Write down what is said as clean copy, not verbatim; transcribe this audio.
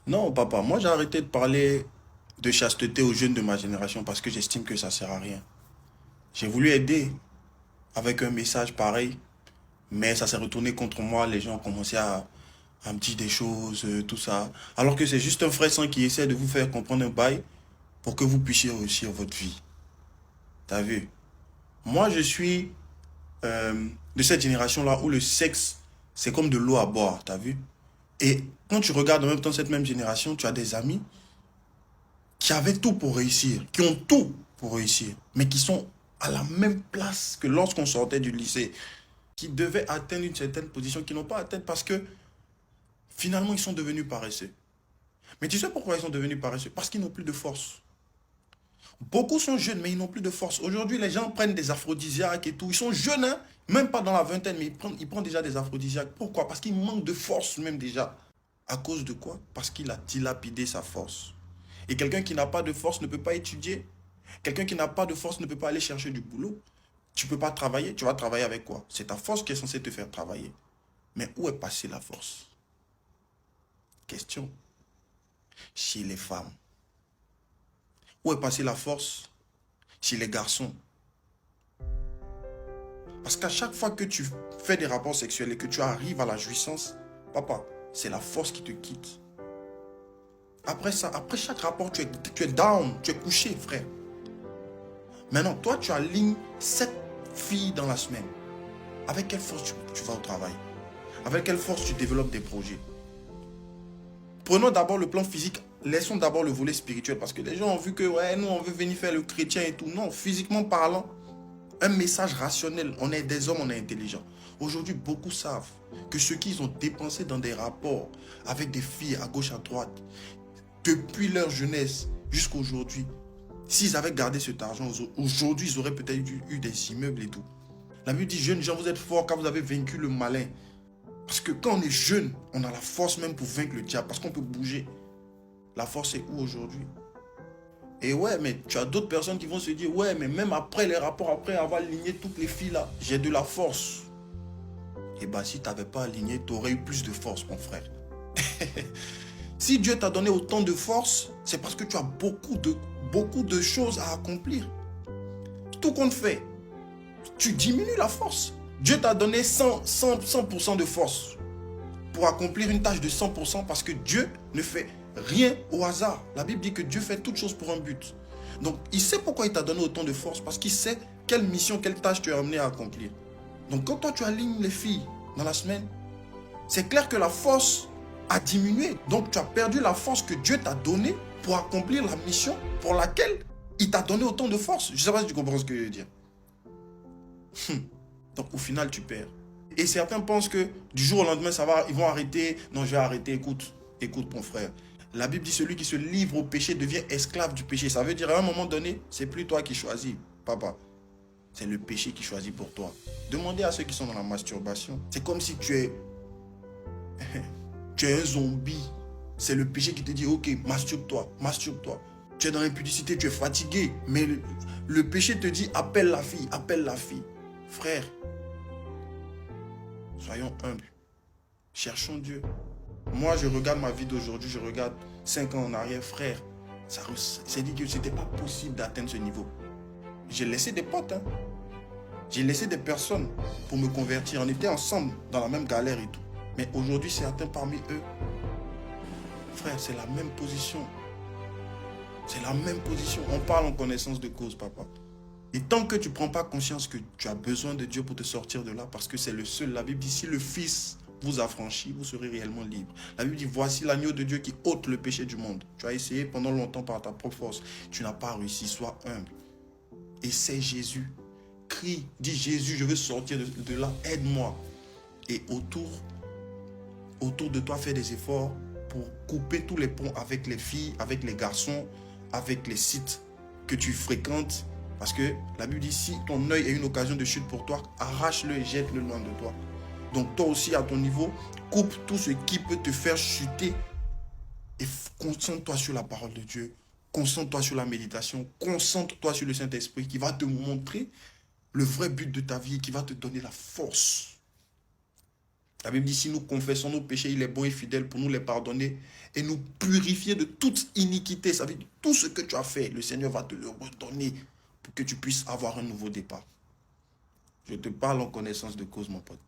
Non, papa, moi j'ai arrêté de parler de chasteté aux jeunes de ma génération parce que j'estime que ça sert à rien. J'ai voulu aider avec un message pareil, mais ça s'est retourné contre moi. Les gens ont commencé à me dire des choses, tout ça. Alors que c'est juste un frère saint qui essaie de vous faire comprendre un bail pour que vous puissiez réussir votre vie. T'as vu? Moi, je suis de cette génération-là où le sexe, c'est comme de l'eau à boire, t'as vu? Et quand tu regardes en même temps cette même génération, tu as des amis qui avaient tout pour réussir, qui ont tout pour réussir, mais qui sont à la même place que lorsqu'on sortait du lycée, qui devaient atteindre une certaine position, qui n'ont pas atteint parce que finalement ils sont devenus paresseux. Mais tu sais pourquoi ils sont devenus paresseux? Parce qu'ils n'ont plus de force. Beaucoup sont jeunes, mais ils n'ont plus de force. Aujourd'hui, les gens prennent des aphrodisiaques et tout. Ils sont jeunes, hein, même pas dans la vingtaine, mais ils prennent déjà des aphrodisiaques. Pourquoi? Parce qu'ils manquent de force même déjà. À cause de quoi? Parce qu'il a dilapidé sa force. Et quelqu'un qui n'a pas de force ne peut pas étudier. Quelqu'un qui n'a pas de force ne peut pas aller chercher du boulot. Tu ne peux pas travailler. Tu vas travailler avec quoi? C'est ta force qui est censée te faire travailler. Mais où est passée la force? Question. Chez les femmes. Où est passée la force? Chez les garçons. Parce qu'à chaque fois que tu fais des rapports sexuels et que tu arrives à la jouissance, papa, c'est la force qui te quitte. Après ça, après chaque rapport, tu es down, tu es couché, frère. Maintenant, toi, tu alignes 7 filles dans la semaine. Avec quelle force tu vas au travail? Avec quelle force tu développes des projets? Prenons d'abord le plan physique, laissons d'abord le volet spirituel, parce que les gens ont vu que, ouais, nous, on veut venir faire le chrétien et tout. Non, physiquement parlant, un message rationnel. On est des hommes, on est intelligents. Aujourd'hui, beaucoup savent que ce qu'ils ont dépensé dans des rapports avec des filles à gauche, à droite, depuis leur jeunesse jusqu'à aujourd'hui, s'ils avaient gardé cet argent, aujourd'hui, ils auraient peut-être eu des immeubles et tout. La Bible dit, jeunes gens, vous êtes forts car vous avez vaincu le malin. Parce que quand on est jeune, on a la force même pour vaincre le diable, parce qu'on peut bouger. La force est où aujourd'hui? Et ouais, mais tu as d'autres personnes qui vont se dire, ouais, mais même après les rapports, après avoir aligné toutes les filles là, j'ai de la force. Et bah si tu n'avais pas aligné, tu aurais eu plus de force, mon frère. Si Dieu t'a donné autant de force, c'est parce que tu as beaucoup de choses à accomplir. Tout compte fait, tu diminues la force. Dieu t'a donné 100% de force pour accomplir une tâche de 100% parce que Dieu ne fait rien au hasard. La Bible dit que Dieu fait toutes choses pour un but. Donc, il sait pourquoi il t'a donné autant de force parce qu'il sait quelle mission, quelle tâche tu es amené à accomplir. Donc, quand toi, tu alignes les filles dans la semaine, c'est clair que la force a diminué. Donc, tu as perdu la force que Dieu t'a donnée pour accomplir la mission pour laquelle il t'a donné autant de force. Je ne sais pas si tu comprends ce que je veux dire. Donc, au final, tu perds. Et certains pensent que du jour au lendemain, ça va, ils vont arrêter. Non, je vais arrêter. Écoute, mon frère. La Bible dit celui qui se livre au péché devient esclave du péché. Ça veut dire à un moment donné, c'est plus toi qui choisis, papa. C'est le péché qui choisit pour toi. Demandez à ceux qui sont dans la masturbation. C'est comme si tu es un zombie. C'est le péché qui te dit, ok, masturbe-toi, masturbe-toi. Tu es dans l'impudicité, tu es fatigué. Mais le péché te dit, appelle la fille, appelle la fille. Frère, soyons humbles. Cherchons Dieu. Moi, je regarde ma vie d'aujourd'hui, je regarde 5 ans en arrière, frère. C'est dit que c'était pas possible d'atteindre ce niveau. J'ai laissé des potes, hein. J'ai laissé des personnes pour me convertir. On était ensemble dans la même galère et tout. Mais aujourd'hui, certains parmi eux, frère, c'est la même position. C'est la même position. On parle en connaissance de cause, papa. Et tant que tu ne prends pas conscience que tu as besoin de Dieu pour te sortir de là, parce que c'est le seul, la Bible dit, si le Fils vous affranchit, vous serez réellement libre. La Bible dit, voici l'agneau de Dieu qui ôte le péché du monde. Tu as essayé pendant longtemps par ta propre force. Tu n'as pas réussi, sois humble. Essaie Jésus. Crie, dis Jésus, je veux sortir de là, aide-moi. Et autour de toi, fais des efforts pour couper tous les ponts avec les filles, avec les garçons, avec les sites que tu fréquentes. Parce que la Bible dit, si ton œil est une occasion de chute pour toi, arrache-le et jette-le loin de toi. Donc toi aussi, à ton niveau, coupe tout ce qui peut te faire chuter et concentre-toi sur la parole de Dieu. Concentre-toi sur la méditation. Concentre-toi sur le Saint-Esprit qui va te montrer le vrai but de ta vie et qui va te donner la force. La Bible dit, si nous confessons nos péchés, il est bon et fidèle pour nous les pardonner et nous purifier de toute iniquité. Ça veut dire tout ce que tu as fait, le Seigneur va te le redonner pour que tu puisses avoir un nouveau départ. Je te parle en connaissance de cause, mon pote.